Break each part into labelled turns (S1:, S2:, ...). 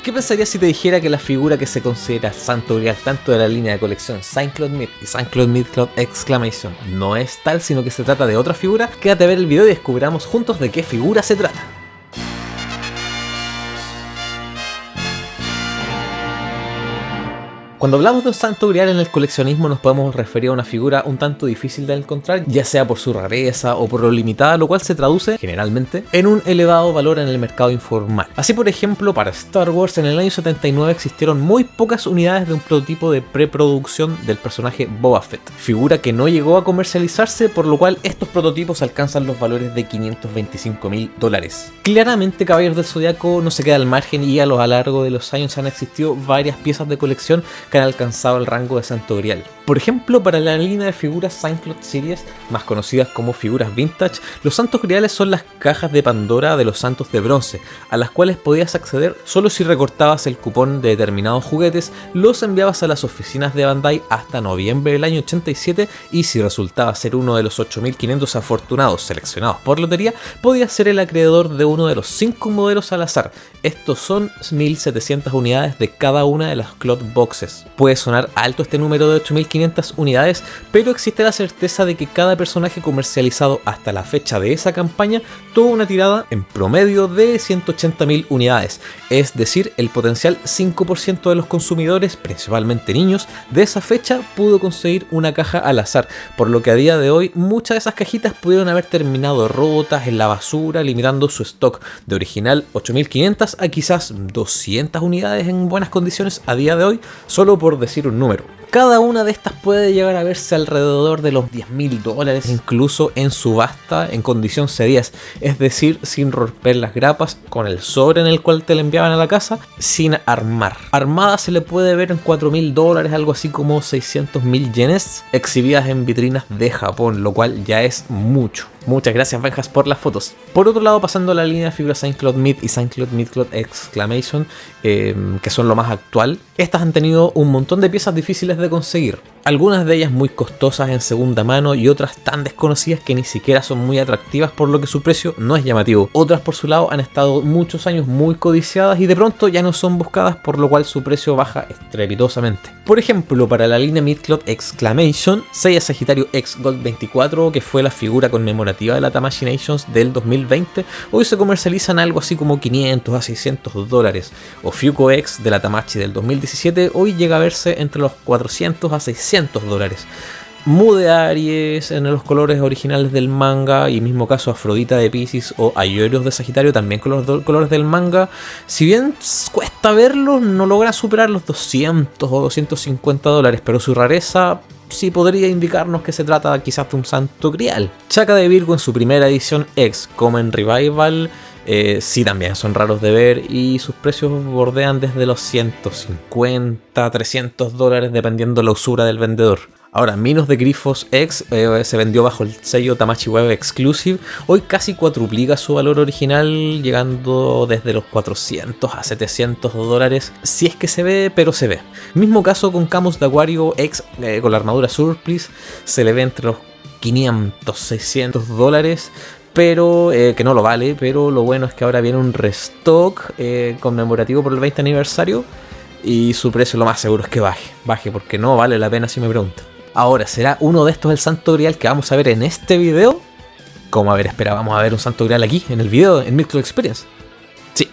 S1: ¿Qué pensarías si te dijera que la figura que se considera santo grial tanto de la línea de colección Saint-Cloud Myth y Saint-Cloud Myth-Cloud Exclamation no es tal, sino que se trata de otra figura? Quédate a ver el video y descubramos juntos de qué figura se trata. Cuando hablamos de un santo grial en el coleccionismo nos podemos referir a una figura un tanto difícil de encontrar, ya sea por su rareza o por lo limitada, lo cual se traduce, generalmente, en un elevado valor en el mercado informal. Así, por ejemplo, para Star Wars en el año 79 existieron muy pocas unidades de un prototipo de preproducción del personaje Boba Fett, figura que no llegó a comercializarse, por lo cual estos prototipos alcanzan los valores de $525.000. Claramente Caballeros del Zodiaco no se queda al margen y a lo largo de los años han existido varias piezas de colección que han alcanzado el rango de santo grial. Por ejemplo, para la línea de figuras Saint-Cloud Series, más conocidas como figuras vintage, los santos griales son las cajas de Pandora de los santos de bronce, a las cuales podías acceder solo si recortabas el cupón de determinados juguetes, los enviabas a las oficinas de Bandai hasta noviembre del año 87 y si resultaba ser uno de los 8.500 afortunados seleccionados por lotería, podías ser el acreedor de uno de los 5 modelos al azar. Estos son 1.700 unidades de cada una de las Cloud Boxes. Puede sonar alto este número de 8.500 unidades, pero existe la certeza de que cada personaje comercializado hasta la fecha de esa campaña tuvo una tirada en promedio de 180.000 unidades, es decir, el potencial 5% de los consumidores, principalmente niños, de esa fecha pudo conseguir una caja al azar, por lo que a día de hoy muchas de esas cajitas pudieron haber terminado rotas en la basura, limitando su stock de original 8.500 a quizás 200 unidades en buenas condiciones a día de hoy, solo por decir un número. Cada una de estas puede llegar a verse alrededor de los $10.000, incluso en subasta en condición C10, es decir, sin romper las grapas, con el sobre en el cual te la enviaban a la casa, sin armar. Armada se le puede ver en $4.000, algo así como 600.000 yenes, exhibidas en vitrinas de Japón, lo cual ya es mucho. Muchas gracias, Benjas, por las fotos. Por otro lado, pasando a la línea de figuras Saint-Cloud Myth y Saint-Cloud Myth-Cloud Exclamation, que son lo más actual, estas han tenido un montón de piezas difíciles de conseguir. Algunas de ellas muy costosas en segunda mano y otras tan desconocidas que ni siquiera son muy atractivas, por lo que su precio no es llamativo. Otras por su lado han estado muchos años muy codiciadas y de pronto ya no son buscadas, por lo cual su precio baja estrepitosamente. Por ejemplo, para la línea Myth-Cloud Exclamation, Seiya Sagittario X Gold 24, que fue la figura conmemorativa de la Tamashii Nations del 2020, hoy se comercializan algo así como $500 a $600. O Fuko X de la Tamashii del 2017 hoy llega a verse entre los $400 a $600. Mu de Aries en los colores originales del manga, y mismo caso Afrodita de Piscis o Ayoros de Sagitario también con los colores del manga. Si bien cuesta verlos, no logra superar los $200 o $250, pero su rareza sí podría indicarnos que se trata quizás de un santo grial. Chaka de Virgo en su primera edición X, como en Revival, sí también son raros de ver y sus precios bordean desde los $150 a $300 dependiendo la usura del vendedor. Ahora, Minos de Grifos X se vendió bajo el sello Tamashii Web Exclusive, hoy casi cuadruplica su valor original, llegando desde los $400 a $700, si es que se ve, pero se ve. Mismo caso con Camus de Acuario X con la armadura Surplice, se le ve entre los $500, $600, pero que no lo vale, pero lo bueno es que ahora viene un restock conmemorativo por el 20 aniversario y su precio lo más seguro es que baje porque no vale la pena si me preguntan. Ahora, ¿será uno de estos el santo grial que vamos a ver en este video? Como esperábamos a ver un santo grial aquí en el video en Myth-Cloud Experience. Sí.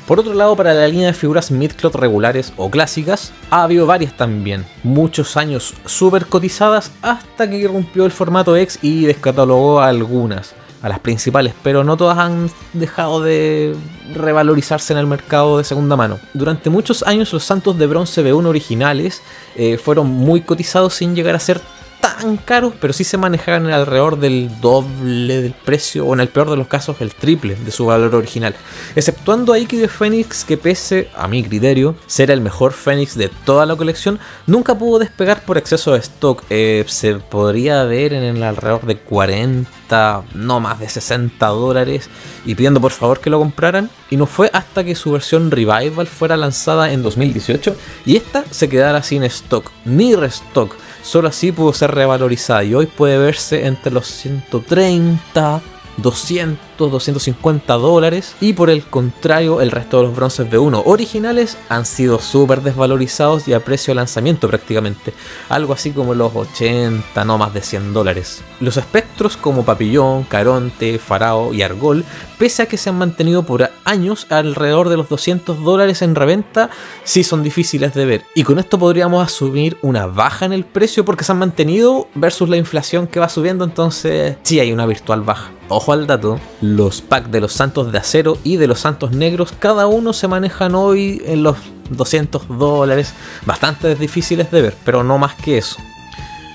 S1: Por otro lado, para la línea de figuras Myth-Cloud regulares o clásicas, ha habido varias también, muchos años súper cotizadas hasta que rompió el formato X y descatalogó a algunas, a las principales, pero no todas han dejado de revalorizarse en el mercado de segunda mano. Durante muchos años los santos de bronce B1 originales fueron muy cotizados sin llegar a ser tan caros, pero sí se manejaban alrededor del doble del precio, o en el peor de los casos el triple de su valor original, exceptuando a Ikki de Fénix, que pese a mi criterio ser el mejor Fénix de toda la colección, nunca pudo despegar por exceso de stock. Se podría ver en el alrededor de 40, no más de $60, y pidiendo por favor que lo compraran, y no fue hasta que su versión Revival fuera lanzada en 2018 y esta se quedara sin stock ni restock. Solo así pudo ser revalorizada y hoy puede verse entre los 130, 200 200-250 dólares, y por el contrario el resto de los bronces V1 originales han sido súper desvalorizados y a precio de lanzamiento prácticamente, algo así como los 80, no más de 100 dólares. Los espectros como Papillón, Caronte, Farao y Argol, pese a que se han mantenido por años alrededor de los 200 dólares en reventa, sí son difíciles de ver, y con esto podríamos asumir una baja en el precio porque se han mantenido versus la inflación que va subiendo, entonces sí hay una virtual baja. Ojo al dato, los packs de los Santos de acero y de los Santos negros, cada uno se manejan hoy en los 200 dólares, bastante difíciles de ver, pero no más que eso.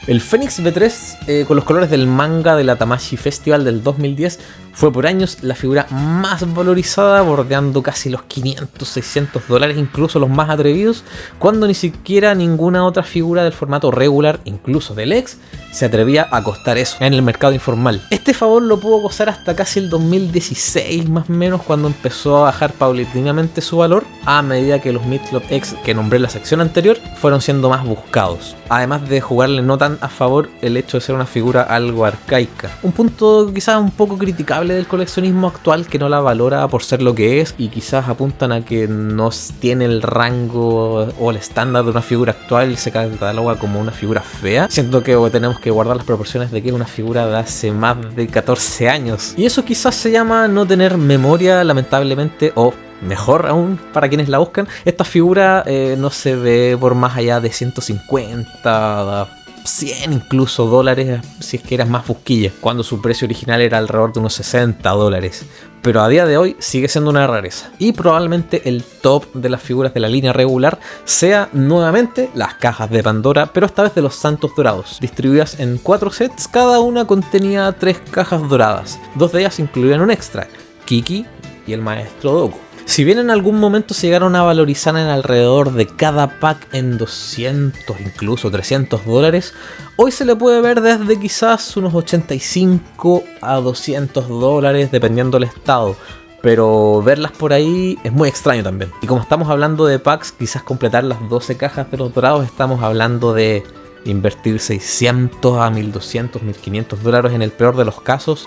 S1: El Fénix V3 con los colores del manga de la Tamashii Festival del 2010 fue por años la figura más valorizada, bordeando casi los 500, 600 dólares, incluso los más atrevidos, cuando ni siquiera ninguna otra figura del formato regular, incluso del X, se atrevía a costar eso en el mercado informal. Este favor lo pudo gozar hasta casi el 2016 más o menos, cuando empezó a bajar paulatinamente su valor a medida que los Midcloth X que nombré en la sección anterior fueron siendo más buscados, además de jugarle no tan a favor el hecho de ser una figura algo arcaica, un punto quizás un poco criticable del coleccionismo actual, que no la valora por ser lo que es, y quizás apuntan a que no tiene el rango o el estándar de una figura actual y se cataloga como una figura fea. Siento que tenemos que guardar las proporciones de que es una figura de hace más de 14 años, y eso quizás se llama no tener memoria, lamentablemente, o mejor aún para quienes la buscan. Esta figura no se ve por más allá de 150, 100 incluso dólares si es que eras más busquilla, cuando su precio original era alrededor de unos 60 dólares. Pero a día de hoy sigue siendo una rareza, y probablemente el top de las figuras de la línea regular sea nuevamente las cajas de Pandora, pero esta vez de los Santos Dorados, distribuidas en 4 sets. Cada una contenía 3 cajas doradas, 2 de ellas incluían un extra, Kiki y el Maestro Doku. Si bien en algún momento se llegaron a valorizar en alrededor de cada pack en 200, incluso 300 dólares, hoy se le puede ver desde quizás unos 85 a 200 dólares dependiendo del estado, pero verlas por ahí es muy extraño también. Y como estamos hablando de packs, quizás completar las 12 cajas de los dorados, estamos hablando de invertir 600 a 1200, 1500 dólares en el peor de los casos.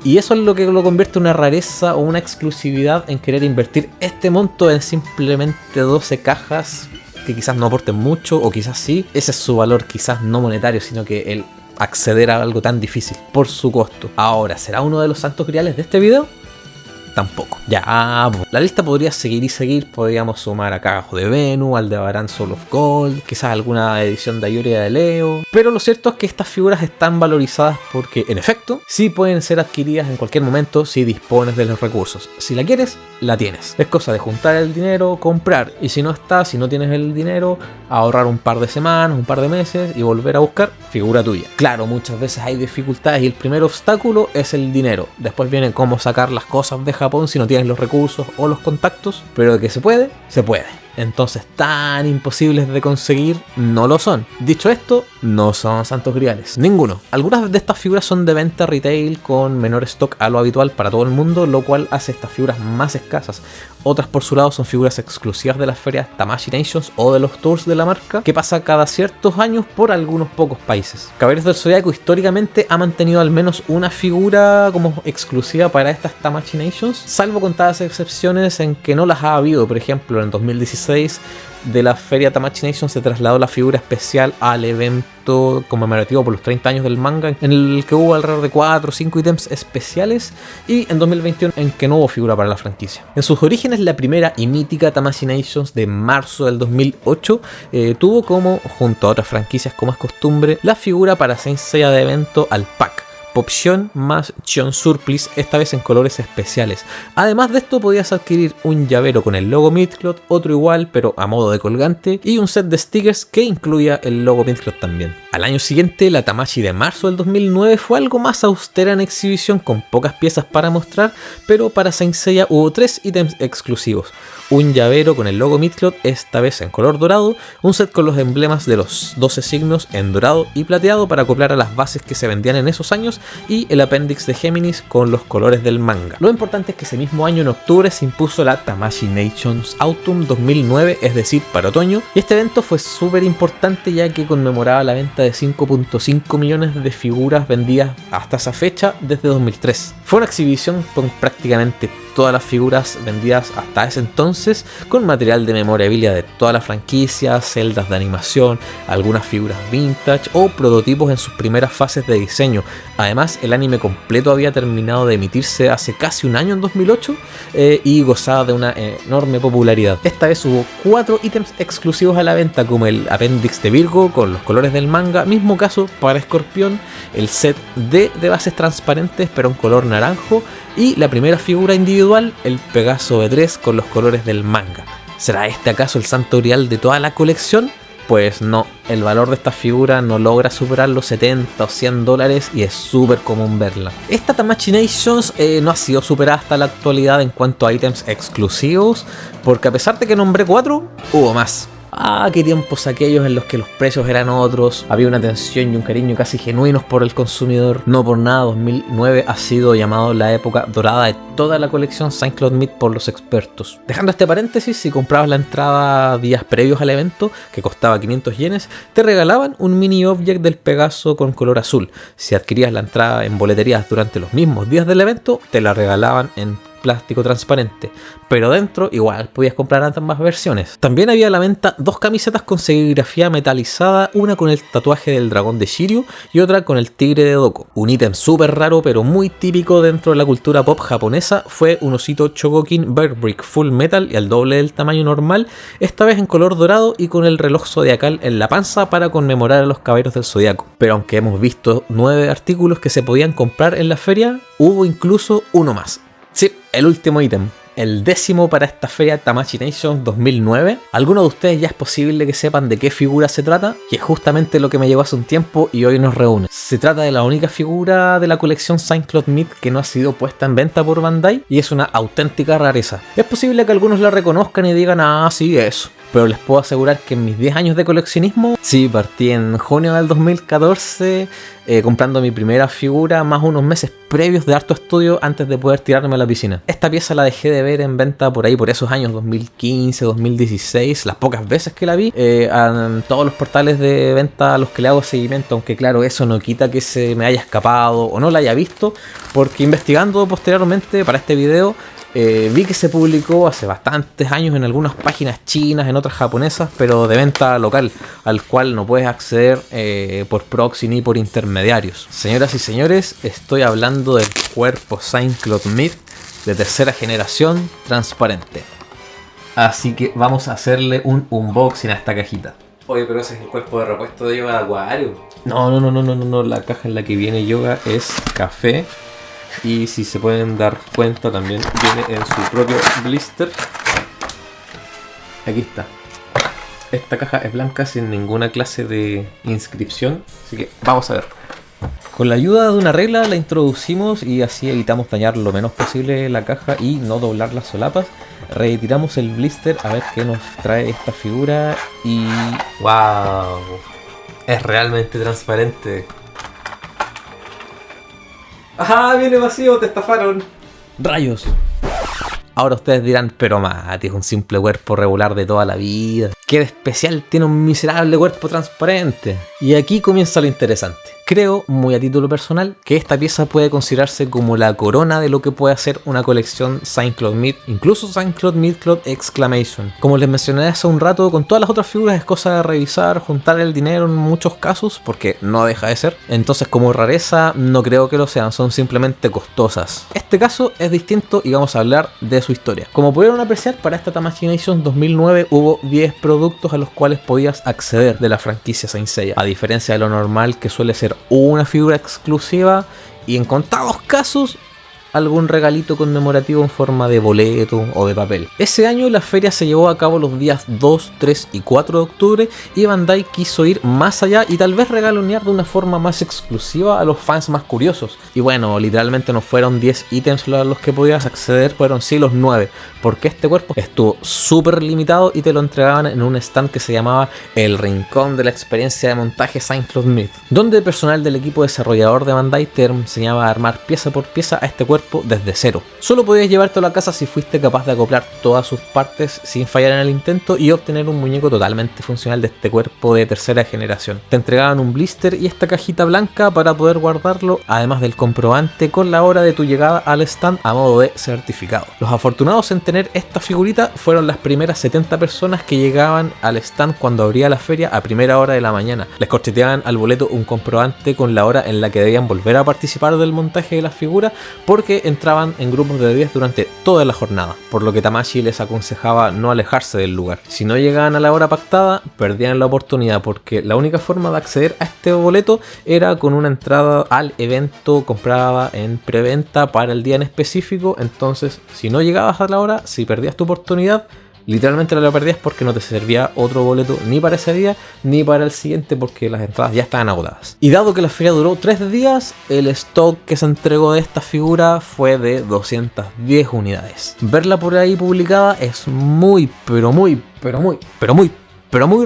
S1: Y eso es lo que lo convierte en una rareza o una exclusividad, en querer invertir este monto en simplemente 12 cajas que quizás no aporten mucho, o quizás sí. Ese es su valor, quizás no monetario, sino que el acceder a algo tan difícil por su costo. Ahora, ¿será uno de los santos griales de este video? Tampoco. Ya, la lista podría seguir y seguir. Podríamos sumar a Cagajo de Venus, Aldebarán Soul of Gold, quizás alguna edición de Ayoria de Leo. Pero lo cierto es que estas figuras están valorizadas porque, en efecto, sí pueden ser adquiridas en cualquier momento si dispones de los recursos. Si la quieres, la tienes. Es cosa de juntar el dinero, comprar. Y si no está, si no tienes el dinero, ahorrar un par de semanas, un par de meses y volver a buscar figura tuya. Claro, muchas veces hay dificultades y el primer obstáculo es el dinero. Después viene cómo sacar las cosas de Japón si no tienes los recursos o los contactos, pero de que se puede, se puede. Entonces, tan imposibles de conseguir no lo son. Dicho esto, no son santos griales, ninguno. Algunas de estas figuras son de venta retail con menor stock a lo habitual para todo el mundo, lo cual hace estas figuras más escasas. Otras por su lado son figuras exclusivas de las ferias Tamashii Nations o de los tours de la marca, que pasa cada ciertos años por algunos pocos países. Caballeros del Zodiaco históricamente ha mantenido al menos una figura como exclusiva para estas Tamashii Nations, salvo contadas excepciones en que no las ha habido. Por ejemplo, en 2016 de la feria Tamashii Nations se trasladó la figura especial al evento conmemorativo por los 30 años del manga, en el que hubo alrededor de 4 o 5 ítems especiales, y en 2021 en que no hubo figura para la franquicia. En sus orígenes, la primera y mítica Tamashii Nations de marzo del 2008 tuvo como, junto a otras franquicias como es costumbre, la figura para Saint Seiya de evento al pack Opción más Chion Surplice, esta vez en colores especiales. Además de esto, podías adquirir un llavero con el logo Midcloth, otro igual pero a modo de colgante, y un set de stickers que incluía el logo Midcloth también. Al año siguiente, la Tamashii de marzo del 2009 fue algo más austera en exhibición, con pocas piezas para mostrar, pero para Saint Seiya hubo 3 ítems exclusivos. Un llavero con el logo Midcloth, esta vez en color dorado, un set con los emblemas de los 12 signos en dorado y plateado para acoplar a las bases que se vendían en esos años, y el apéndice de Géminis con los colores del manga. Lo importante es que ese mismo año, en octubre, se impuso la Tamashii Nations Autumn 2009, es decir, para otoño, y este evento fue súper importante ya que conmemoraba la venta de 5.5 millones de figuras vendidas hasta esa fecha desde 2003. Fue una exhibición con prácticamente todas las figuras vendidas hasta ese entonces, con material de memorabilia de toda la franquicia, celdas de animación, algunas figuras vintage o prototipos en sus primeras fases de diseño. Además, el anime completo había terminado de emitirse hace casi un año, en 2008, y gozaba de una enorme popularidad. Esta vez hubo 4 ítems exclusivos a la venta, como el apéndice de Virgo con los colores del manga, mismo caso para Escorpión, el set D de bases transparentes pero en color naranjo, y la primera figura individual, el Pegaso B3 con los colores del manga. ¿Será este acaso el santo grial de toda la colección? Pues no, el valor de esta figura no logra superar los 70 o 100 dólares y es súper común verla. Esta Tamashii Nations no ha sido superada hasta la actualidad en cuanto a ítems exclusivos, porque a pesar de que nombré 4, hubo más. Ah, qué tiempos aquellos en los que los precios eran otros, había una atención y un cariño casi genuinos por el consumidor. No por nada 2009 ha sido llamado la época dorada de toda la colección Saint Claude Meet por los expertos. Dejando este paréntesis, si comprabas la entrada días previos al evento, que costaba 500 yenes, te regalaban un mini object del Pegaso con color azul. Si adquirías la entrada en boleterías durante los mismos días del evento, te la regalaban en plástico transparente, pero dentro igual podías comprar ambas versiones. También había a la venta 2 camisetas con serigrafía metalizada, una con el tatuaje del dragón de Shiryu y otra con el tigre de Doko. Un ítem súper raro pero muy típico dentro de la cultura pop japonesa fue un osito Chogokin Bear Brick Full Metal y al doble del tamaño normal, esta vez en color dorado y con el reloj zodiacal en la panza para conmemorar a los caballeros del zodiaco. Pero aunque hemos visto 9 artículos que se podían comprar en la feria, hubo incluso uno más. Sí, el último ítem, el 10º para esta feria Tamashii Nations 2009. Algunos de ustedes ya es posible que sepan de qué figura se trata, que es justamente lo que me llevó hace un tiempo y hoy nos reúne. Se trata de la única figura de la colección Saint Claude Meet que no ha sido puesta en venta por Bandai y es una auténtica rareza. Es posible que algunos la reconozcan y digan, ah, sí, eso. Pero les puedo asegurar que en mis 10 años de coleccionismo, sí, partí en junio del 2014 comprando mi primera figura, más unos meses previos de harto estudio antes de poder tirarme a la piscina. Esta pieza la dejé de ver en venta por ahí, por esos años 2015, 2016, las pocas veces que la vi, en todos los portales de venta a los que le hago seguimiento, aunque claro, eso no quita que se me haya escapado o no la haya visto, porque investigando posteriormente para este video, vi que se publicó hace bastantes años en algunas páginas chinas, en otras japonesas, pero de venta local, al cual no puedes acceder por proxy ni por intermediarios. Señoras y señores, estoy hablando del cuerpo Saint Claude Meet de tercera generación transparente. Así que vamos a hacerle un unboxing a esta cajita. Oye, pero ese es el cuerpo de repuesto de Yoga de Acuario. No, la caja en la que viene Yoga es café. Y si se pueden dar cuenta también viene en su propio blister. Aquí está. Esta caja es blanca sin ninguna clase de inscripción. Así que vamos a ver. Con la ayuda de una regla la introducimos y así evitamos dañar lo menos posible la caja y no doblar las solapas. Retiramos el blister a ver qué nos trae esta figura y... ¡wow! Es realmente transparente. ¡Ajá! Viene vacío, te estafaron. ¡Rayos! Ahora ustedes dirán, pero Mati, es un simple cuerpo regular de toda la vida. ¿Qué de especial tiene un miserable cuerpo transparente? Y aquí comienza lo interesante. Creo, muy a título personal, que esta pieza puede considerarse como la corona de lo que puede hacer una colección Saint Claude Meet, incluso Saint Claude Meet Claude Exclamation. Como les mencioné hace un rato, con todas las otras figuras es cosa de revisar, juntar el dinero en muchos casos, porque no deja de ser. Entonces, como rareza, no creo que lo sean, son simplemente costosas. Este caso es distinto y vamos a hablar de su historia. Como pudieron apreciar, para esta Tamashii Nations 2009 hubo 10 productos a los cuales podías acceder de la franquicia Saint Seiya, a diferencia de lo normal que suele ser una figura exclusiva y en contados casos algún regalito conmemorativo en forma de boleto o de papel. Ese año la feria se llevó a cabo los días 2, 3 y 4 de octubre y Bandai quiso ir más allá y tal vez regalonear de una forma más exclusiva a los fans más curiosos. Y bueno, literalmente no fueron 10 ítems a los que podías acceder, fueron sí los 9, porque este cuerpo estuvo súper limitado y te lo entregaban en un stand que se llamaba El Rincón de la Experiencia de Montaje Saint Claude Meet, donde el personal del equipo desarrollador de Bandai te enseñaba a armar pieza por pieza a este cuerpo cuerpo desde cero. Solo podías llevártelo a casa si fuiste capaz de acoplar todas sus partes sin fallar en el intento y obtener un muñeco totalmente funcional de este cuerpo de tercera generación. Te entregaban un blister y esta cajita blanca para poder guardarlo, además del comprobante con la hora de tu llegada al stand a modo de certificado. Los afortunados en tener esta figurita fueron las primeras 70 personas que llegaban al stand cuando abría la feria a primera hora de la mañana. Les corcheteaban al boleto un comprobante con la hora en la que debían volver a participar del montaje de las figuras, porque entraban en grupos de 10 durante toda la jornada, por lo que Tamashii les aconsejaba no alejarse del lugar. Si no llegaban a la hora pactada, perdían la oportunidad, porque la única forma de acceder a este boleto era con una entrada al evento comprada en preventa para el día en específico. Entonces, si no llegabas a la hora, si perdías tu oportunidad, literalmente la perdías, porque no te servía otro boleto ni para ese día ni para el siguiente, porque las entradas ya estaban agotadas. Y dado que la feria duró 3 días, el stock que se entregó de esta figura fue de 210 unidades. Verla por ahí publicada es muy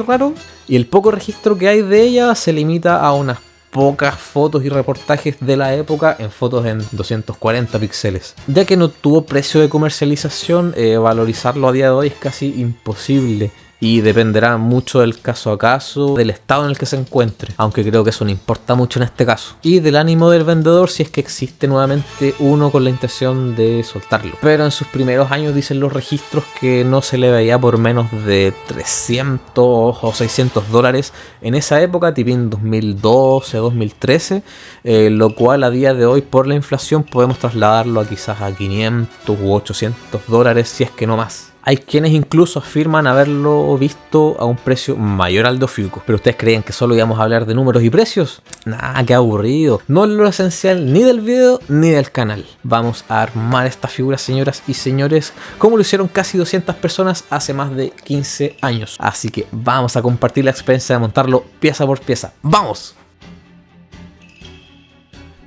S1: raro, y el poco registro que hay de ella se limita a unas pocas fotos y reportajes de la época en fotos en 240 píxeles. Ya que no tuvo precio de comercialización, valorizarlo a día de hoy es casi imposible. Y dependerá mucho del caso a caso, del estado en el que se encuentre, aunque creo que eso no importa mucho en este caso, y del ánimo del vendedor si es que existe nuevamente uno con la intención de soltarlo. Pero en sus primeros años dicen los registros que no se le veía por menos de 300 o 600 dólares en esa época, tipo en 2012, 2013, lo cual a día de hoy por la inflación podemos trasladarlo a quizás a 500 u 800 dólares si es que no más. Hay quienes incluso afirman haberlo visto a un precio mayor al de Ofiuco. ¿Pero ustedes creían que solo íbamos a hablar de números y precios? Nah, qué aburrido. No es lo esencial ni del video ni del canal. Vamos a armar esta figura, señoras y señores, como lo hicieron casi 200 personas hace más de 15 años. Así que vamos a compartir la experiencia de montarlo pieza por pieza. ¡Vamos!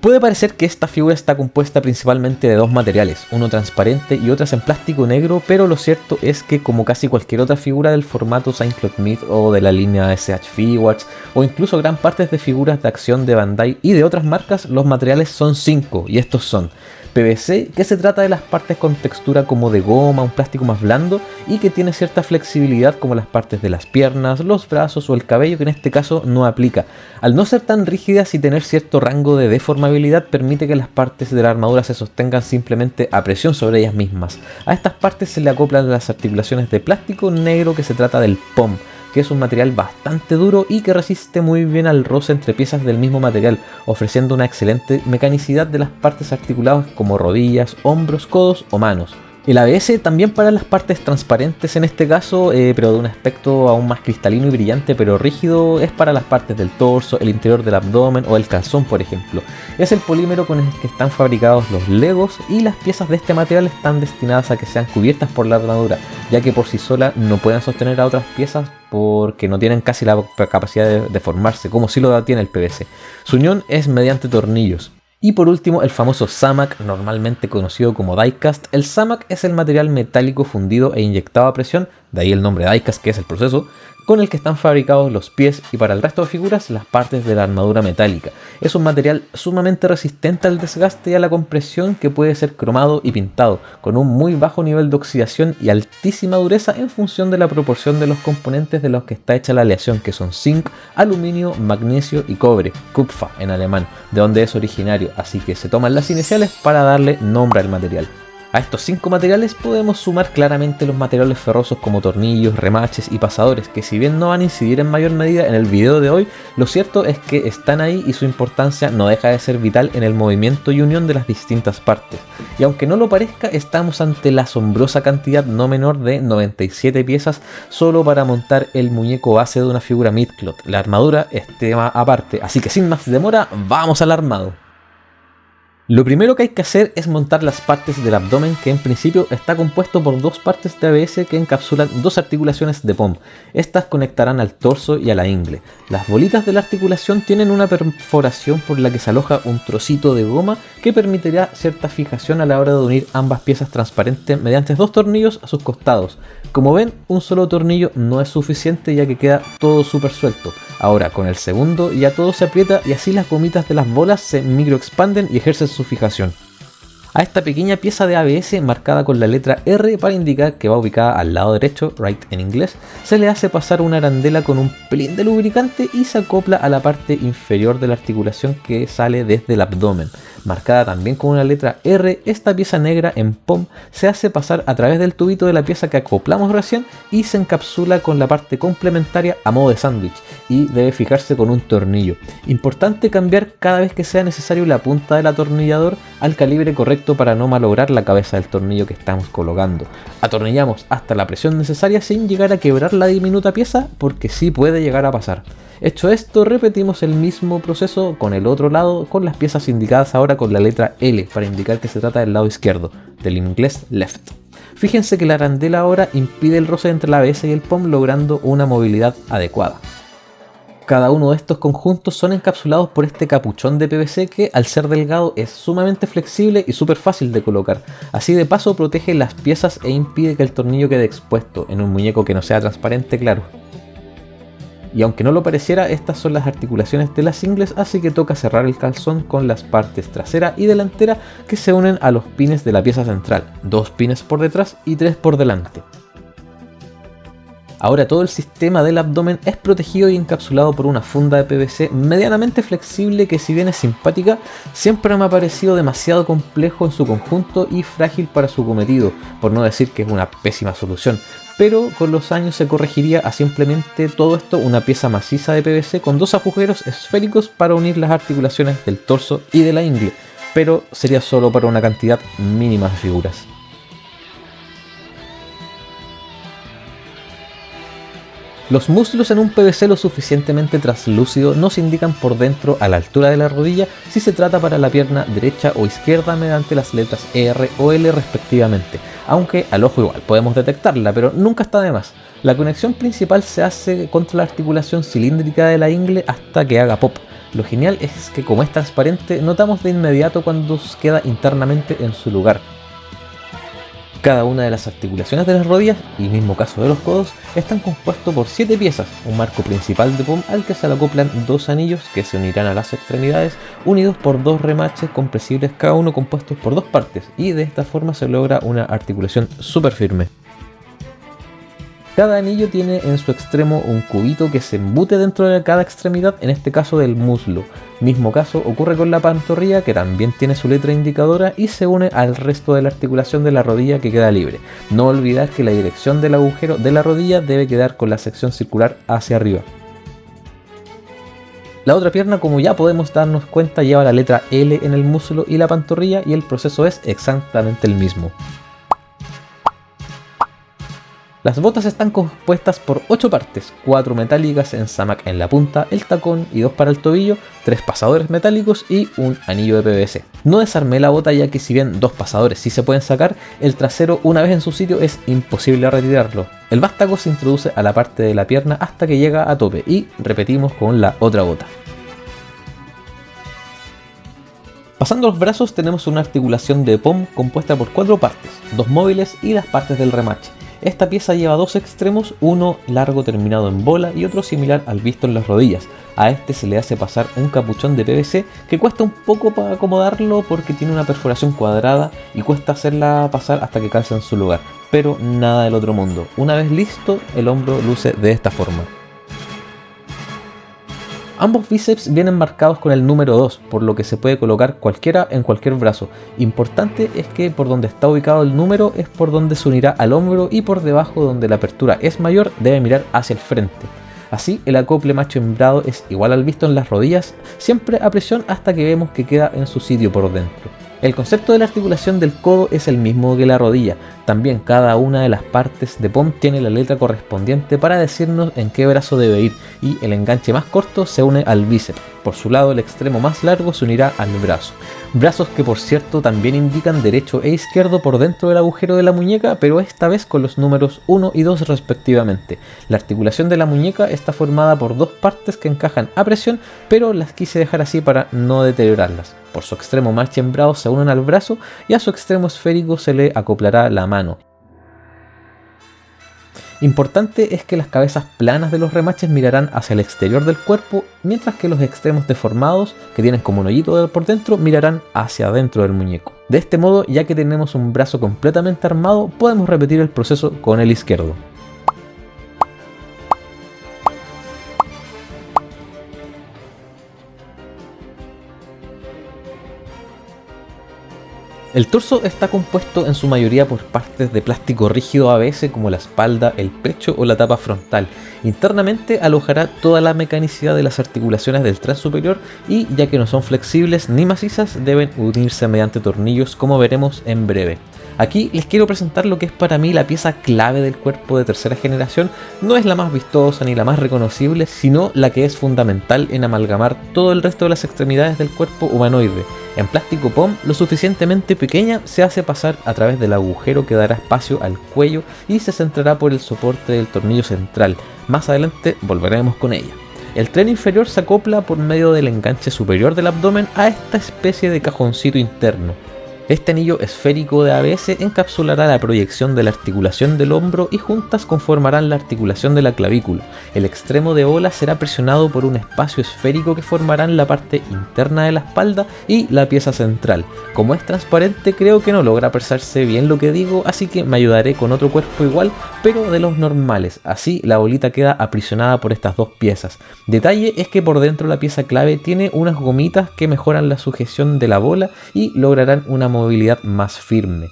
S1: Puede parecer que esta figura está compuesta principalmente de dos materiales, uno transparente y otras en plástico negro, pero lo cierto es que, como casi cualquier otra figura del formato Saint-Claude Myth o de la línea SH Figuarts, o incluso gran parte de figuras de acción de Bandai y de otras marcas, los materiales son 5, y estos son PVC, que se trata de las partes con textura como de goma, un plástico más blando y que tiene cierta flexibilidad, como las partes de las piernas, los brazos o el cabello, que en este caso no aplica. Al no ser tan rígidas y tener cierto rango de deformabilidad, permite que las partes de la armadura se sostengan simplemente a presión sobre ellas mismas. A estas partes se le acoplan las articulaciones de plástico negro, que se trata del POM, que es un material bastante duro y que resiste muy bien al roce entre piezas del mismo material, ofreciendo una excelente mecanicidad de las partes articuladas como rodillas, hombros, codos o manos. El ABS también para las partes transparentes en este caso, pero de un aspecto aún más cristalino y brillante pero rígido, es para las partes del torso, el interior del abdomen o el calzón, por ejemplo. Es el polímero con el que están fabricados los Legos, y las piezas de este material están destinadas a que sean cubiertas por la armadura, ya que por sí sola no pueden sostener a otras piezas porque no tienen casi la capacidad de formarse, como si lo tiene el PVC. Su unión es mediante tornillos. Y por último, el famoso SAMAC, normalmente conocido como diecast. El SAMAC es el material metálico fundido e inyectado a presión, de ahí el nombre diecast, que es el proceso, con el que están fabricados los pies y para el resto de figuras las partes de la armadura metálica. Es un material sumamente resistente al desgaste y a la compresión, que puede ser cromado y pintado, con un muy bajo nivel de oxidación y altísima dureza en función de la proporción de los componentes de los que está hecha la aleación, que son zinc, aluminio, magnesio y cobre, Kupfer en alemán, de donde es originario, así que se toman las iniciales para darle nombre al material. A estos 5 materiales podemos sumar claramente los materiales ferrosos como tornillos, remaches y pasadores, que si bien no van a incidir en mayor medida en el video de hoy, lo cierto es que están ahí y su importancia no deja de ser vital en el movimiento y unión de las distintas partes. Y aunque no lo parezca, estamos ante la asombrosa cantidad no menor de 97 piezas solo para montar el muñeco base de una figura Midcloth. La armadura es tema aparte, así que sin más demora, vamos al armado. Lo primero que hay que hacer es montar las partes del abdomen, que en principio está compuesto por 2 partes de ABS que encapsulan 2 articulaciones de POM. Estas conectarán al torso y a la ingle. Las bolitas de la articulación tienen una perforación por la que se aloja un trocito de goma que permitirá cierta fijación a la hora de unir ambas piezas transparentes mediante 2 tornillos a sus costados. Como ven, un solo tornillo no es suficiente, ya que queda todo súper suelto. Ahora con el segundo ya todo se aprieta y así las gomitas de las bolas se microexpanden y ejercen su fijación. a esta pequeña pieza de ABS marcada con la letra R para indicar que va ubicada al lado derecho, right en inglés, se le hace pasar una arandela con un pelín de lubricante y se acopla a la parte inferior de la articulación que sale desde el abdomen. Marcada también con una letra R, esta pieza negra en POM se hace pasar a través del tubito de la pieza que acoplamos recién y se encapsula con la parte complementaria a modo de sándwich y debe fijarse con un tornillo. Importante cambiar cada vez que sea necesario la punta del atornillador al calibre correcto para no malograr la cabeza del tornillo que estamos colocando. Atornillamos hasta la presión necesaria sin llegar a quebrar la diminuta pieza, porque sí puede llegar a pasar. Hecho esto, repetimos el mismo proceso con el otro lado, con las piezas indicadas ahora con la letra L para indicar que se trata del lado izquierdo, del inglés left. Fíjense que la arandela ahora impide el roce entre la ABS y el POM, logrando una movilidad adecuada. Cada uno de estos conjuntos son encapsulados por este capuchón de PVC que, al ser delgado, es sumamente flexible y súper fácil de colocar. Así de paso protege las piezas e impide que el tornillo quede expuesto en un muñeco que no sea transparente, claro. Y aunque no lo pareciera, estas son las articulaciones de las ingles, así que toca cerrar el calzón con las partes trasera y delantera que se unen a los pines de la pieza central, 2 pines por detrás y 3 por delante. Ahora todo el sistema del abdomen es protegido y encapsulado por una funda de PVC medianamente flexible que, si bien es simpática, siempre me ha parecido demasiado complejo en su conjunto y frágil para su cometido, por no decir que es una pésima solución. Pero con los años se corregiría a simplemente todo esto una pieza maciza de PVC con 2 agujeros esféricos para unir las articulaciones del torso y de la ingle, pero sería solo para una cantidad mínima de figuras. Los muslos en un PVC lo suficientemente translúcido nos indican por dentro a la altura de la rodilla si se trata para la pierna derecha o izquierda mediante las letras R o L respectivamente, aunque al ojo igual podemos detectarla, pero nunca está de más. La conexión principal se hace contra la articulación cilíndrica de la ingle hasta que haga pop. Lo genial es que, como es transparente, notamos de inmediato cuando queda internamente en su lugar. Cada una de las articulaciones de las rodillas, y mismo caso de los codos, están compuestos por 7 piezas, un marco principal de POM al que se le acoplan 2 anillos que se unirán a las extremidades, unidos por 2 remaches compresibles cada uno compuestos por 2 partes, y de esta forma se logra una articulación súper firme. Cada anillo tiene en su extremo un cubito que se embute dentro de cada extremidad, en este caso del muslo. Mismo caso ocurre con la pantorrilla, que también tiene su letra indicadora y se une al resto de la articulación de la rodilla que queda libre. No olvidar que la dirección del agujero de la rodilla debe quedar con la sección circular hacia arriba. La otra pierna, como ya podemos darnos cuenta, lleva la letra L en el muslo y la pantorrilla, y el proceso es exactamente el mismo. Las botas están compuestas por 8 partes, 4 metálicas en zamac en la punta, el tacón y 2 para el tobillo, 3 pasadores metálicos y un anillo de PVC. No desarmé la bota, ya que si bien 2 pasadores sí se pueden sacar, el trasero, una vez en su sitio, es imposible retirarlo. El vástago se introduce a la parte de la pierna hasta que llega a tope, y repetimos con la otra bota. Pasando los brazos, tenemos una articulación de POM compuesta por 4 partes, 2 móviles y las partes del remache. Esta pieza lleva 2 extremos, uno largo terminado en bola y otro similar al visto en las rodillas. A este se le hace pasar un capuchón de PVC que cuesta un poco para acomodarlo porque tiene una perforación cuadrada y cuesta hacerla pasar hasta que calza en su lugar, pero nada del otro mundo. Una vez listo, el hombro luce de esta forma. Ambos bíceps vienen marcados con el número 2, por lo que se puede colocar cualquiera en cualquier brazo. Importante es que por donde está ubicado el número es por donde se unirá al hombro, y por debajo, donde la apertura es mayor, debe mirar hacia el frente. Así, el acople macho hembrado es igual al visto en las rodillas, siempre a presión hasta que vemos que queda en su sitio por dentro. El concepto de la articulación del codo es el mismo que la rodilla. También cada una de las partes de POM tiene la letra correspondiente para decirnos en qué brazo debe ir, y el enganche más corto se une al bíceps. Por su lado, el extremo más largo se unirá al brazo. Brazos que, por cierto, también indican derecho e izquierdo por dentro del agujero de la muñeca, pero esta vez con los números 1 y 2 respectivamente. La articulación de la muñeca está formada por 2 partes que encajan a presión, pero las quise dejar así para no deteriorarlas. Por su extremo marchembrado se unen al brazo, y a su extremo esférico se le acoplará la mano. Importante es que las cabezas planas de los remaches mirarán hacia el exterior del cuerpo, mientras que los extremos deformados, que tienen como un hoyito por dentro, mirarán hacia adentro del muñeco. De este modo, ya que tenemos un brazo completamente armado, podemos repetir el proceso con el izquierdo. El torso está compuesto en su mayoría por partes de plástico rígido ABS como la espalda, el pecho o la tapa frontal. Internamente alojará toda la mecanicidad de las articulaciones del tren superior y, ya que no son flexibles ni macizas, deben unirse mediante tornillos, como veremos en breve. Aquí les quiero presentar lo que es para mí la pieza clave del cuerpo de tercera generación. No es la más vistosa ni la más reconocible, sino la que es fundamental en amalgamar todo el resto de las extremidades del cuerpo humanoide. En plástico POM, lo suficientemente pequeña, se hace pasar a través del agujero que dará espacio al cuello y se centrará por el soporte del tornillo central. Más adelante volveremos con ella. El tren inferior se acopla por medio del enganche superior del abdomen a esta especie de cajoncito interno. Este anillo esférico de ABS encapsulará la proyección de la articulación del hombro y juntas conformarán la articulación de la clavícula. El extremo de bola será presionado por un espacio esférico que formarán la parte interna de la espalda y la pieza central. Como es transparente, creo que no logra apreciarse bien lo que digo, así que me ayudaré con otro cuerpo igual, pero de los normales. Así la bolita queda aprisionada por estas dos piezas. Detalle es que por dentro la pieza clave tiene unas gomitas que mejoran la sujeción de la bola y lograrán una movilidad más firme.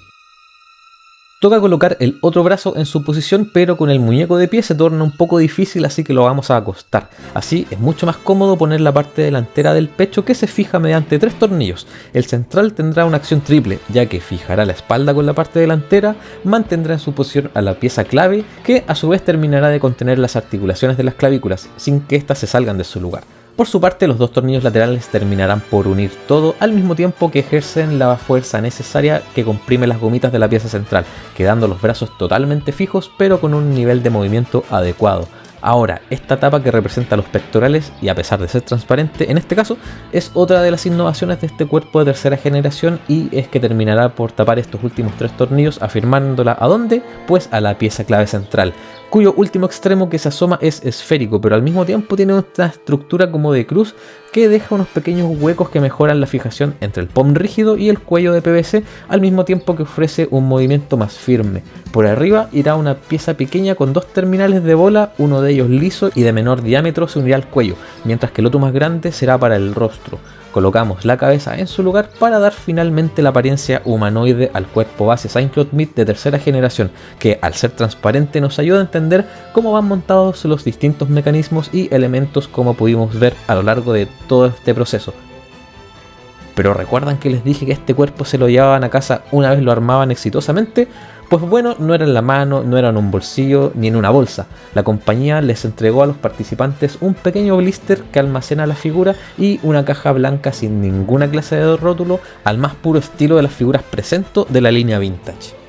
S1: Toca colocar el otro brazo en su posición, pero con el muñeco de pie se torna un poco difícil, así que lo vamos a acostar. Así es mucho más cómodo poner la parte delantera del pecho, que se fija mediante 3 tornillos. El central tendrá una acción triple, ya que fijará la espalda con la parte delantera, mantendrá en su posición a la pieza clave, que a su vez terminará de contener las articulaciones de las clavículas, sin que éstas se salgan de su lugar. Por su parte, los dos tornillos laterales terminarán por unir todo al mismo tiempo que ejercen la fuerza necesaria que comprime las gomitas de la pieza central, quedando los brazos totalmente fijos pero con un nivel de movimiento adecuado. Ahora, esta tapa que representa los pectorales, y a pesar de ser transparente en este caso, es otra de las innovaciones de este cuerpo de tercera generación, y es que terminará por tapar estos últimos 3 tornillos, afirmándola ¿a dónde? Pues a la pieza clave central, cuyo último extremo que se asoma es esférico, pero al mismo tiempo tiene una estructura como de cruz que deja unos pequeños huecos que mejoran la fijación entre el POM rígido y el cuello de PVC, al mismo tiempo que ofrece un movimiento más firme. Por arriba irá una pieza pequeña con 2 terminales de bola, uno de ellos liso y de menor diámetro se unirá al cuello, mientras que el otro más grande será para el rostro. Colocamos la cabeza en su lugar para dar finalmente la apariencia humanoide al cuerpo base Saint-Claude Myth de tercera generación, que al ser transparente nos ayuda a entender cómo van montados los distintos mecanismos y elementos, como pudimos ver a lo largo de todo este proceso. Pero ¿recuerdan que les dije que este cuerpo se lo llevaban a casa una vez lo armaban exitosamente? Pues bueno, no era en la mano, no era en un bolsillo ni en una bolsa. La compañía les entregó a los participantes un pequeño blister que almacena la figura y una caja blanca sin ninguna clase de rótulo, al más puro estilo de las figuras Presento de la línea Vintage.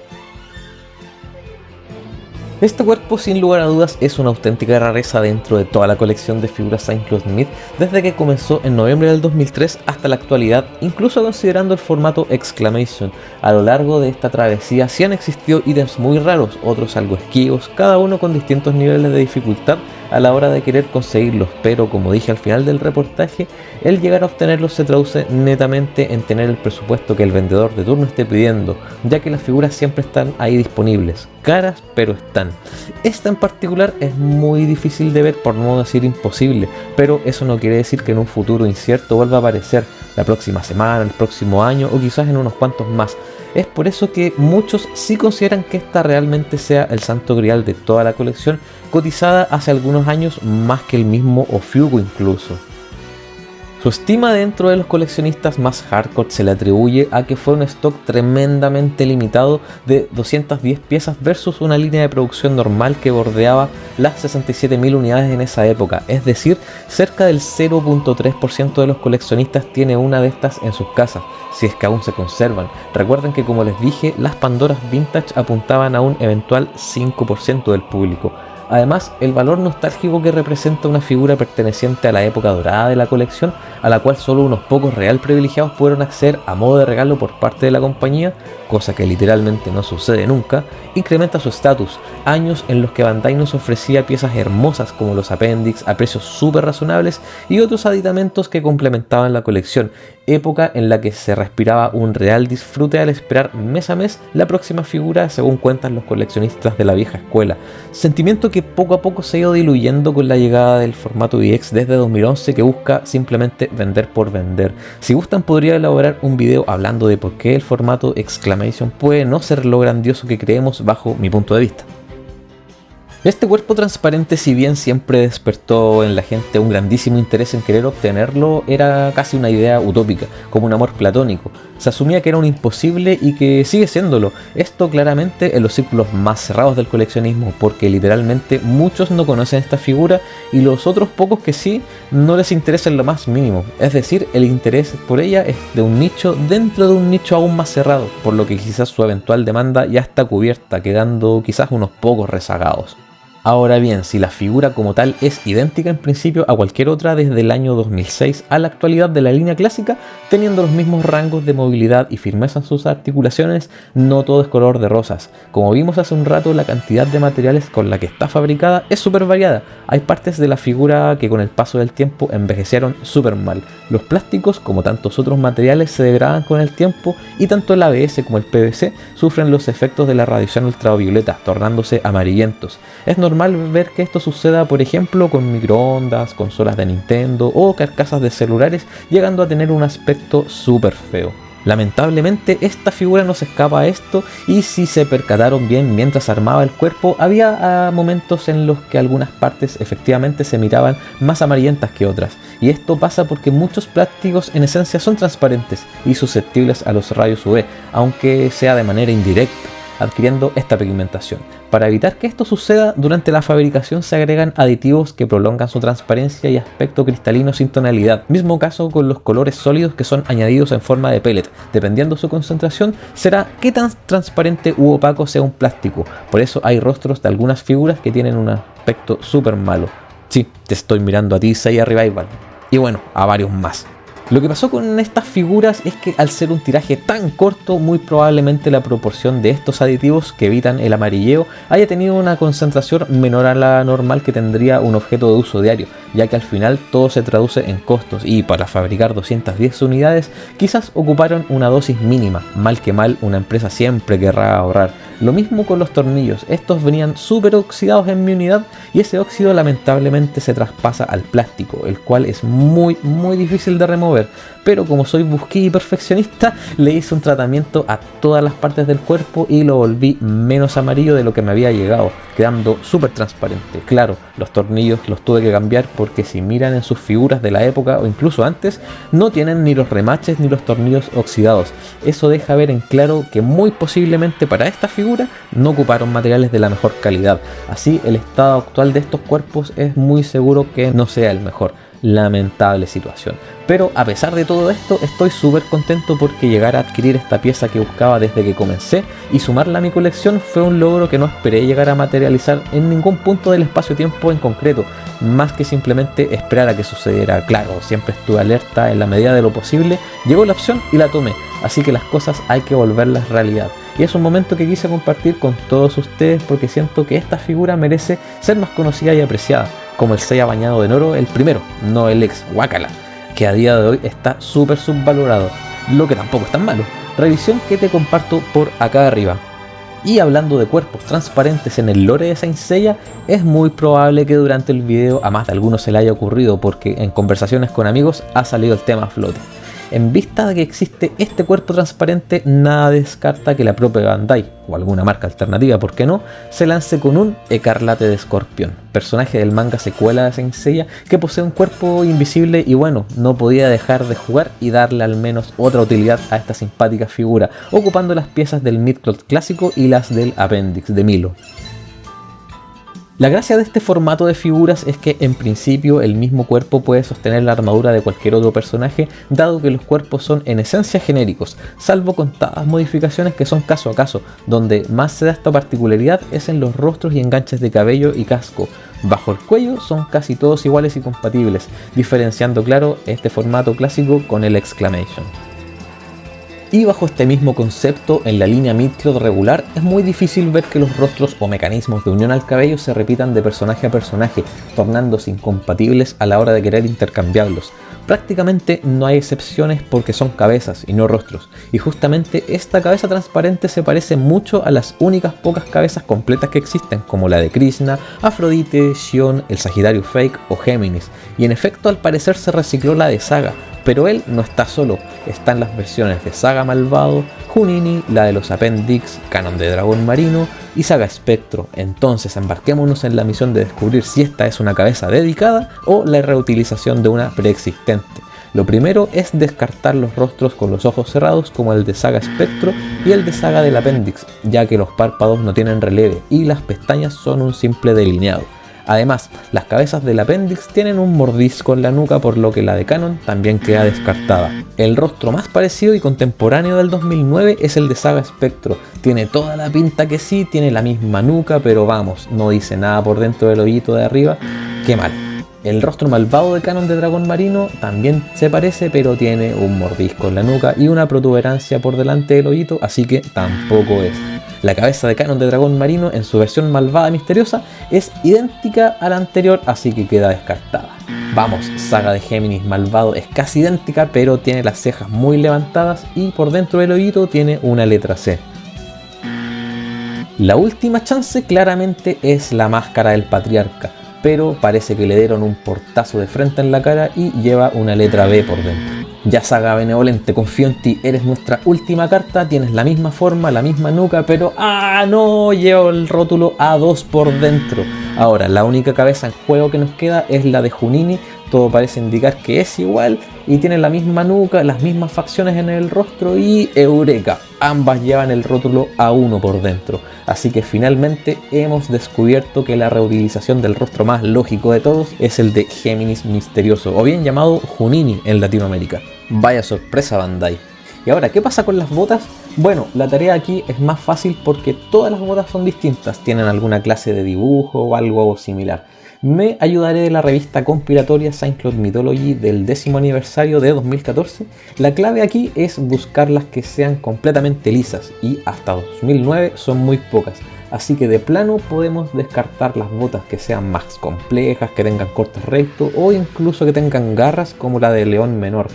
S1: Este cuerpo, sin lugar a dudas, es una auténtica rareza dentro de toda la colección de figuras Saint-Claude Myth, desde que comenzó en noviembre del 2003 hasta la actualidad, incluso considerando el formato Exclamation. A lo largo de esta travesía sí han existido ítems muy raros, otros algo esquivos, cada uno con distintos niveles de dificultad a la hora de querer conseguirlos, pero como dije al final del reportaje, el llegar a obtenerlos se traduce netamente en tener el presupuesto que el vendedor de turno esté pidiendo, ya que las figuras siempre están ahí disponibles, caras pero están. Esta en particular es muy difícil de ver, por no decir imposible, pero eso no quiere decir que en un futuro incierto vuelva a aparecer la próxima semana, el próximo año o quizás en unos cuantos más. Es por eso que muchos sí consideran que esta realmente sea el santo grial de toda la colección, cotizada hace algunos años más que el mismo Ofugo incluso. Su estima dentro de los coleccionistas más hardcore se le atribuye a que fue un stock tremendamente limitado de 210 piezas versus una línea de producción normal que bordeaba las 67.000 unidades en esa época, es decir, cerca del 0.3% de los coleccionistas tiene una de estas en sus casas, si es que aún se conservan. Recuerden que, como les dije, las Pandoras Vintage apuntaban a un eventual 5% del público. Además, el valor nostálgico que representa una figura perteneciente a la época dorada de la colección, a la cual solo unos pocos real privilegiados pudieron acceder a modo de regalo por parte de la compañía, cosa que literalmente no sucede nunca, incrementa su estatus. Años en los que Bandai nos ofrecía piezas hermosas como los Appendix a precios súper razonables y otros aditamentos que complementaban la colección, época en la que se respiraba un real disfrute al esperar mes a mes la próxima figura, según cuentan los coleccionistas de la vieja escuela. Sentimiento que poco a poco se ha ido diluyendo con la llegada del formato VX desde 2011, que busca simplemente vender por vender. Si gustan, podría elaborar un video hablando de por qué el formato Exclamation puede no ser lo grandioso que creemos bajo mi punto de vista. Este cuerpo transparente, si bien siempre despertó en la gente un grandísimo interés en querer obtenerlo, era casi una idea utópica, como un amor platónico. Se asumía que era un imposible y que sigue siéndolo. Esto claramente en los círculos más cerrados del coleccionismo, porque literalmente muchos no conocen esta figura y los otros pocos que sí, no les interesa en lo más mínimo. Es decir, el interés por ella es de un nicho dentro de un nicho aún más cerrado, por lo que quizás su eventual demanda ya está cubierta, quedando quizás unos pocos rezagados. Ahora bien, si la figura como tal es idéntica en principio a cualquier otra desde el año 2006 a la actualidad de la línea clásica, teniendo los mismos rangos de movilidad y firmeza en sus articulaciones, no todo es color de rosas. Como vimos hace un rato, la cantidad de materiales con la que está fabricada es súper variada. Hay partes de la figura que con el paso del tiempo envejecieron súper mal. Los plásticos, como tantos otros materiales, se degradan con el tiempo y tanto el ABS como el PVC sufren los efectos de la radiación ultravioleta, tornándose amarillentos. Es normal ver que esto suceda, por ejemplo, con microondas, consolas de Nintendo o carcasas de celulares, llegando a tener un aspecto súper feo. Lamentablemente esta figura no se escapa a esto, y si se percataron bien mientras armaba el cuerpo, había momentos en los que algunas partes efectivamente se miraban más amarillentas que otras, y esto pasa porque muchos plásticos en esencia son transparentes y susceptibles a los rayos UV, aunque sea de manera indirecta, adquiriendo esta pigmentación. Para evitar que esto suceda, durante la fabricación se agregan aditivos que prolongan su transparencia y aspecto cristalino sin tonalidad. Mismo caso con los colores sólidos que son añadidos en forma de pellet. Dependiendo su concentración, será qué tan transparente u opaco sea un plástico. Por eso hay rostros de algunas figuras que tienen un aspecto súper malo. Sí, te estoy mirando a ti, Seiya Revival. Y bueno, a varios más. Lo que pasó con estas figuras es que al ser un tiraje tan corto, muy probablemente la proporción de estos aditivos que evitan el amarilleo haya tenido una concentración menor a la normal que tendría un objeto de uso diario, ya que al final todo se traduce en costos y para fabricar 210 unidades quizás ocuparon una dosis mínima. Mal que mal, una empresa siempre querrá ahorrar. Lo mismo con los tornillos, estos venían súper oxidados en mi unidad y ese óxido lamentablemente se traspasa al plástico, el cual es muy difícil de remover, pero como soy busquí y perfeccionista, le hice un tratamiento a todas las partes del cuerpo y lo volví menos amarillo de lo que me había llegado, quedando súper transparente. Claro, los tornillos los tuve que cambiar porque si miran en sus figuras de la época o incluso antes, no tienen ni los remaches ni los tornillos oxidados. Eso deja ver en claro que muy posiblemente para esta figura no ocuparon materiales de la mejor calidad. Así, el estado actual de estos cuerpos es muy seguro que no sea el mejor. Lamentable situación. Pero a pesar de todo esto, estoy súper contento porque llegar a adquirir esta pieza que buscaba desde que comencé y sumarla a mi colección fue un logro que no esperé llegar a materializar en ningún punto del espacio-tiempo en concreto, más que simplemente esperar a que sucediera. Claro, siempre estuve alerta en la medida de lo posible, llegó la opción y la tomé, así que las cosas hay que volverlas realidad. Y es un momento que quise compartir con todos ustedes porque siento que esta figura merece ser más conocida y apreciada, como el Seiya bañado en oro, el primero, no el ex Wakala, que a día de hoy está súper subvalorado, lo que tampoco es tan malo. Revisión que te comparto por acá arriba. Y hablando de cuerpos transparentes en el lore de Saint Seiya, es muy probable que durante el video a más de algunos se le haya ocurrido porque en conversaciones con amigos ha salido el tema a flote. En vista de que existe este cuerpo transparente, nada descarta que la propia Bandai, o alguna marca alternativa, ¿por qué no?, se lance con un Escarlate de Escorpión, personaje del manga secuela de Saint Seiya que posee un cuerpo invisible y bueno, no podía dejar de jugar y darle al menos otra utilidad a esta simpática figura, ocupando las piezas del midcloth clásico y las del Appendix de Milo. La gracia de este formato de figuras es que en principio el mismo cuerpo puede sostener la armadura de cualquier otro personaje, dado que los cuerpos son en esencia genéricos, salvo contadas modificaciones que son caso a caso. Donde más se da esta particularidad es en los rostros y enganches de cabello y casco. Bajo el cuello son casi todos iguales y compatibles, diferenciando claro este formato clásico con el Exclamation. Y bajo este mismo concepto, en la línea Midcloth regular, es muy difícil ver que los rostros o mecanismos de unión al cabello se repitan de personaje a personaje, tornándose incompatibles a la hora de querer intercambiarlos. Prácticamente no hay excepciones porque son cabezas y no rostros, y justamente esta cabeza transparente se parece mucho a las únicas pocas cabezas completas que existen, como la de Krishna, Afrodite, Shion, el Sagitario Fake o Géminis, y en efecto al parecer se recicló la de Saga. Pero él no está solo, están las versiones de Saga Malvado, Junini, la de los Appendix, Canon de Dragón Marino y Saga Espectro. Entonces embarquémonos en la misión de descubrir si esta es una cabeza dedicada o la reutilización de una preexistente. Lo primero es descartar los rostros con los ojos cerrados como el de Saga Espectro y el de Saga del Appendix, ya que los párpados no tienen relieve y las pestañas son un simple delineado. Además, las cabezas del Appendix tienen un mordisco en la nuca, por lo que la de Canon también queda descartada. El rostro más parecido y contemporáneo del 2009 es el de Saga Espectro. Tiene toda la pinta que sí, tiene la misma nuca, pero vamos, no dice nada por dentro del hoyito de arriba. ¡Qué mal! El rostro malvado de Canon de Dragón Marino también se parece, pero tiene un mordisco en la nuca y una protuberancia por delante del hoyito, así que tampoco es. La cabeza de Canon de Dragón Marino en su versión malvada misteriosa es idéntica a la anterior, así que queda descartada. Vamos, Saga de Géminis malvado es casi idéntica, pero tiene las cejas muy levantadas y por dentro del hoyito tiene una letra C. La última chance claramente es la máscara del patriarca, pero parece que le dieron un portazo de frente en la cara y lleva una letra B por dentro. Ya Saga benevolente, confío en ti, eres nuestra última carta, tienes la misma forma, la misma nuca, pero ¡ah, no! Lleva el rótulo A2 por dentro. Ahora, la única cabeza en juego que nos queda es la de Junini, todo parece indicar que es igual y tiene la misma nuca, las mismas facciones en el rostro y ¡eureka! Ambas llevan el rótulo A1 por dentro. Así que finalmente hemos descubierto que la reutilización del rostro más lógico de todos es el de Géminis misterioso, o bien llamado Junini en Latinoamérica. Vaya sorpresa, Bandai. Y ahora, ¿qué pasa con las botas? Bueno, la tarea aquí es más fácil porque todas las botas son distintas, tienen alguna clase de dibujo o algo similar. Me ayudaré de la revista compilatoria Saint Cloud Mythology del 10º aniversario de 2014. La clave aquí es buscar las que sean completamente lisas y hasta 2009 son muy pocas. Así que de plano podemos descartar las botas que sean más complejas, que tengan cortes rectos o incluso que tengan garras como la de León Menor.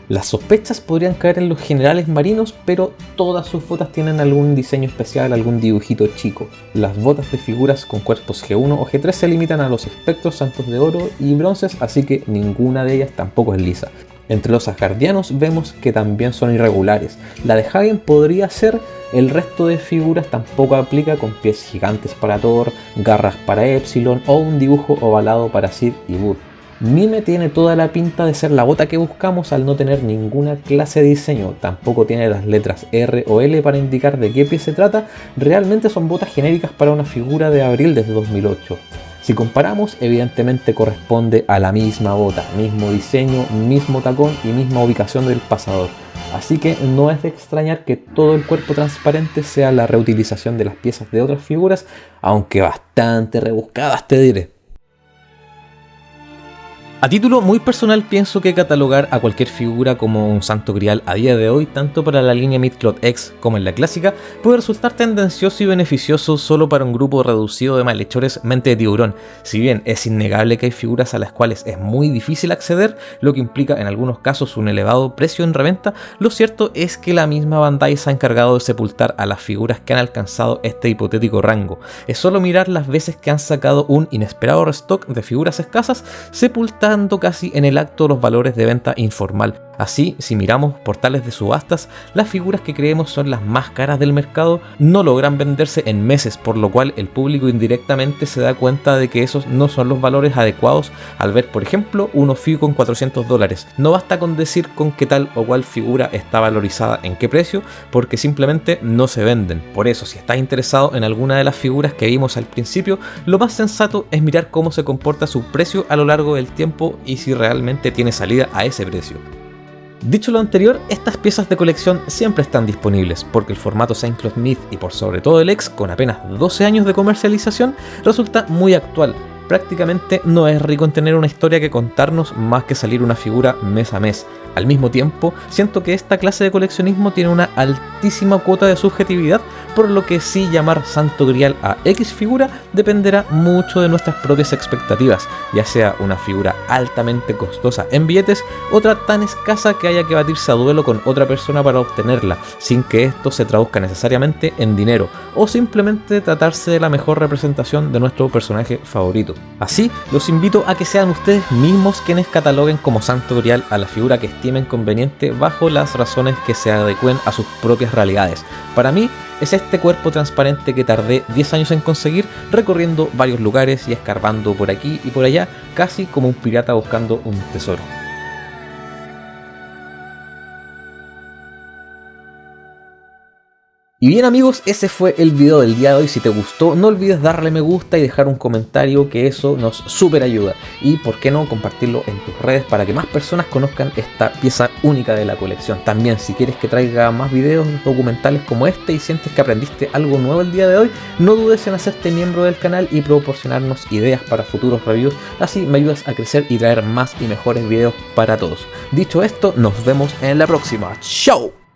S1: Las sospechas podrían caer en los generales marinos, pero todas sus botas tienen algún diseño especial, algún dibujito chico. Las botas de figuras con cuerpos G1 o G3 se limitan a los espectros, santos de oro y bronces, así que ninguna de ellas tampoco es lisa. Entre los asgardianos vemos que también son irregulares. La de Hagen podría ser, el resto de figuras tampoco aplica, con pies gigantes para Thor, garras para Epsilon o un dibujo ovalado para Sid y Bud. Mime tiene toda la pinta de ser la bota que buscamos al no tener ninguna clase de diseño, tampoco tiene las letras R o L para indicar de qué pie se trata, realmente son botas genéricas para una figura de abril desde 2008. Si comparamos, evidentemente corresponde a la misma bota, mismo diseño, mismo tacón y misma ubicación del pasador. Así que no es de extrañar que todo el cuerpo transparente sea la reutilización de las piezas de otras figuras, aunque bastante rebuscadas te diré. A título muy personal pienso que catalogar a cualquier figura como un santo grial a día de hoy, tanto para la línea Midcloth X como en la clásica, puede resultar tendencioso y beneficioso solo para un grupo reducido de malhechores mente de tiburón. Si bien es innegable que hay figuras a las cuales es muy difícil acceder, lo que implica en algunos casos un elevado precio en reventa, lo cierto es que la misma Bandai se ha encargado de sepultar a las figuras que han alcanzado este hipotético rango. Es solo mirar las veces que han sacado un inesperado restock de figuras escasas, sepultando casi en el acto los valores de venta informal. Así, si miramos portales de subastas, las figuras que creemos son las más caras del mercado no logran venderse en meses, por lo cual el público indirectamente se da cuenta de que esos no son los valores adecuados al ver, por ejemplo, un Ofiu con $400. No basta con decir con qué tal o cual figura está valorizada en qué precio, porque simplemente no se venden. Por eso, si estás interesado en alguna de las figuras que vimos al principio, lo más sensato es mirar cómo se comporta su precio a lo largo del tiempo y si realmente tiene salida a ese precio. Dicho lo anterior, estas piezas de colección siempre están disponibles, porque el formato Saint Cloth Myth y por sobre todo el X, con apenas 12 años de comercialización, resulta muy actual. Prácticamente no es rico en tener una historia que contarnos más que salir una figura mes a mes. Al mismo tiempo, siento que esta clase de coleccionismo tiene una altísima cuota de subjetividad, por lo que sí llamar santo grial a X figura dependerá mucho de nuestras propias expectativas, ya sea una figura altamente costosa en billetes, otra tan escasa que haya que batirse a duelo con otra persona para obtenerla, sin que esto se traduzca necesariamente en dinero, o simplemente tratarse de la mejor representación de nuestro personaje favorito. Así, los invito a que sean ustedes mismos quienes cataloguen como santo grial a la figura que estimen conveniente bajo las razones que se adecúen a sus propias realidades. Para mí, es este cuerpo transparente que tardé 10 años en conseguir, recorriendo varios lugares y escarbando por aquí y por allá, casi como un pirata buscando un tesoro. Y bien amigos, ese fue el video del día de hoy. Si te gustó, no olvides darle me gusta y dejar un comentario, que eso nos súper ayuda. Y por qué no compartirlo en tus redes para que más personas conozcan esta pieza única de la colección. También, si quieres que traiga más videos documentales como este y sientes que aprendiste algo nuevo el día de hoy, no dudes en hacerte miembro del canal y proporcionarnos ideas para futuros reviews. Así me ayudas a crecer y traer más y mejores videos para todos. Dicho esto, nos vemos en la próxima. ¡Chao!